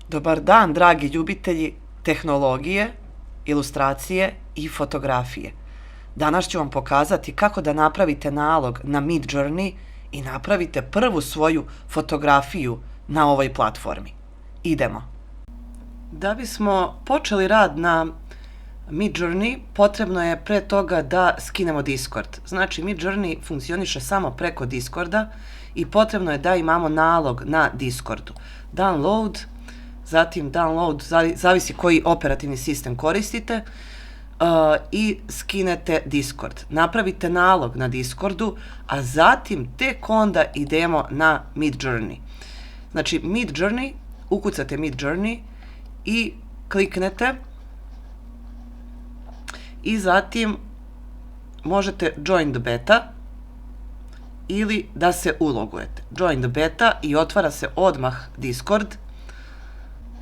Dobar dan, dragi ljubitelji tehnologije, ilustracije i fotografije. Danas ću vam pokazati kako da napravite nalog na Midjourney i napravite prvu svoju fotografiju na ovoj platformi. Idemo. Da bismo počeli rad na Midjourney, potrebno je pre toga da skinemo Discord. Znači, Midjourney funkcioniše samo preko Discorda i potrebno je da imamo nalog na Discordu. Download, zatim download, zavisi koji operativni sistem koristite, i skinete Discord. Napravite nalog na Discordu, a zatim tek onda idemo na Midjourney. Znači, Midjourney, ukucate Midjourney i kliknete i zatim možete join the beta ili da se ulogujete. Join the beta i otvara se odmah Discord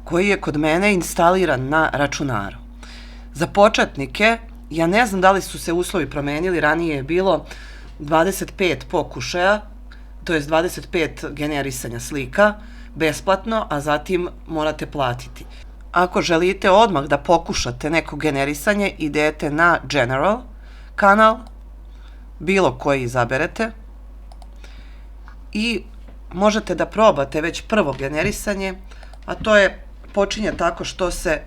koji je kod mene instaliran na računaru. Za početnike, ja ne znam da li su se uslovi promenili, ranije je bilo 25 pokušaja, to je 25 generisanja slika, besplatno, a zatim morate platiti. Ako želite odmah da pokušate neko generisanje, idete na General kanal, bilo koji izaberete, i možete da probate već prvo generisanje, a to je, počinje tako što se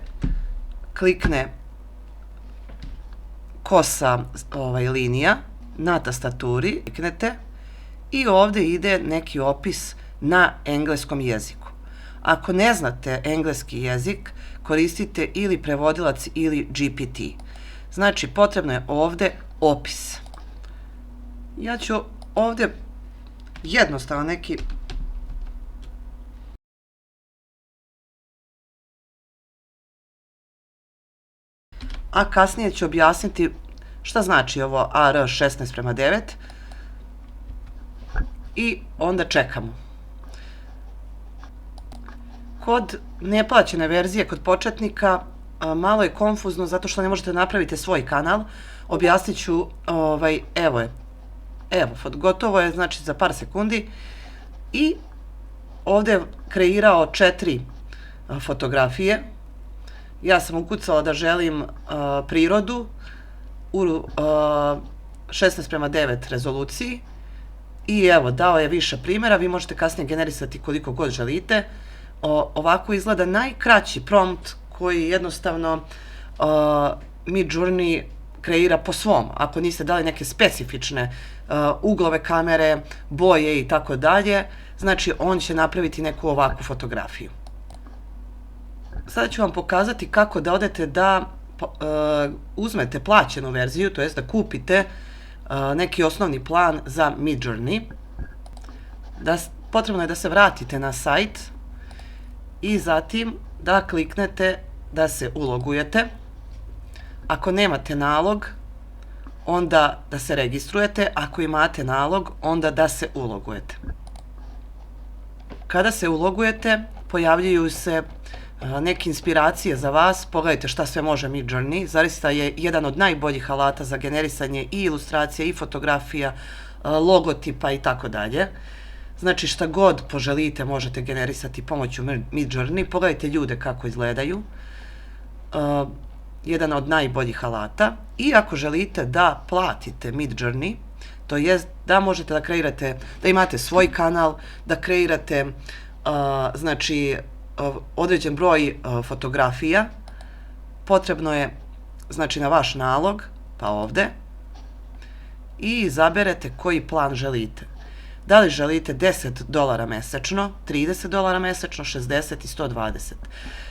klikne kosa linija na tastaturi, kliknete i ovde ide neki opis na engleskom jeziku. Ako ne znate engleski jezik, koristite ili prevodilac ili GPT. Znači, potrebno je ovde opis. Ja ću ovde jednostavno neki a kasnije ću objasniti šta znači ovo AR 16:9 i onda čekamo. Kod neplaćene verzije, kod početnika, malo je konfuzno zato što ne možete napraviti svoj kanal. Objasnit ću, evo je, gotovo je, znači za par sekundi, i ovde je kreirao 4 fotografije. Ja sam ukucala da želim prirodu u 16:9 rezoluciji i evo, dao je više primjera, vi možete kasnije generisati koliko god želite. Ovako izgleda najkraći prompt koji jednostavno Midjourney kreira po svom. Ako niste dali neke specifične uglove kamere, boje i tako dalje, znači on će napraviti neku ovakvu fotografiju. Sada ću vam pokazati kako da odete da uzmete plaćenu verziju, to jest da kupite neki osnovni plan za Midjourney. Potrebno je da se vratite na sajt i zatim da kliknete da se ulogujete. Ako nemate nalog, onda da se registrujete. Ako imate nalog, onda da se ulogujete. Kada se ulogujete, pojavljuju se neke inspiracije za vas. Pogledajte šta sve može Midjourney. Zaista je jedan od najboljih alata za generisanje i ilustracija i fotografija, logotipa i tako dalje. Znači, šta god poželite možete generisati pomoću Midjourney. Pogledajte ljude kako izgledaju. Jedan od najboljih alata. I ako želite da platite Midjourney, to je da možete da kreirate, da imate svoj kanal, da kreirate, znači, određen broj fotografija, potrebno je, znači, na vaš nalog, pa ovde, i izaberete koji plan želite. Da li želite $10 mesečno, $30 mesečno, 60 i 120.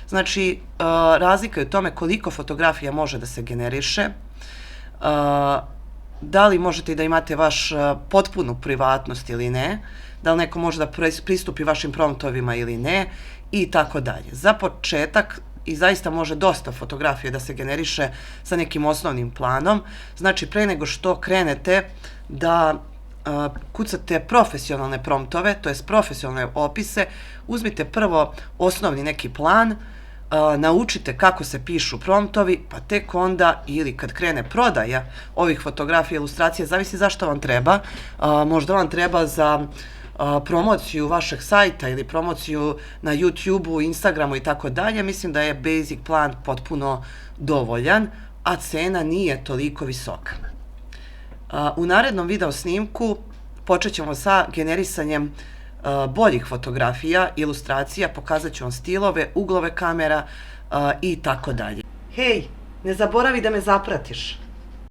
Znači, razlika je u tome koliko fotografija može da se generiše, da li možete i da imate vaš potpunu privatnost ili ne, da li neko može da pristupi vašim promptovima ili ne, i tako dalje. Za početak, i zaista može dosta fotografije da se generiše sa nekim osnovnim planom, znači pre nego što krenete da kucate profesionalne promptove, to jest profesionalne opise, uzmite prvo osnovni neki plan, naučite kako se pišu promptovi, pa tek onda, ili kad krene prodaja ovih fotografija, ilustracija, zavisi zašto vam treba. Možda vam treba za promociju vašeg sajta ili promociju na YouTube-u, Instagramu i tako dalje, mislim da je basic plan potpuno dovoljan, a cena nije toliko visoka. U narednom video snimku počet ćemo sa generisanjem boljih fotografija, ilustracija, pokazat ću vam stilove, uglove kamera i tako dalje. Hej, ne zaboravi da me zapratiš.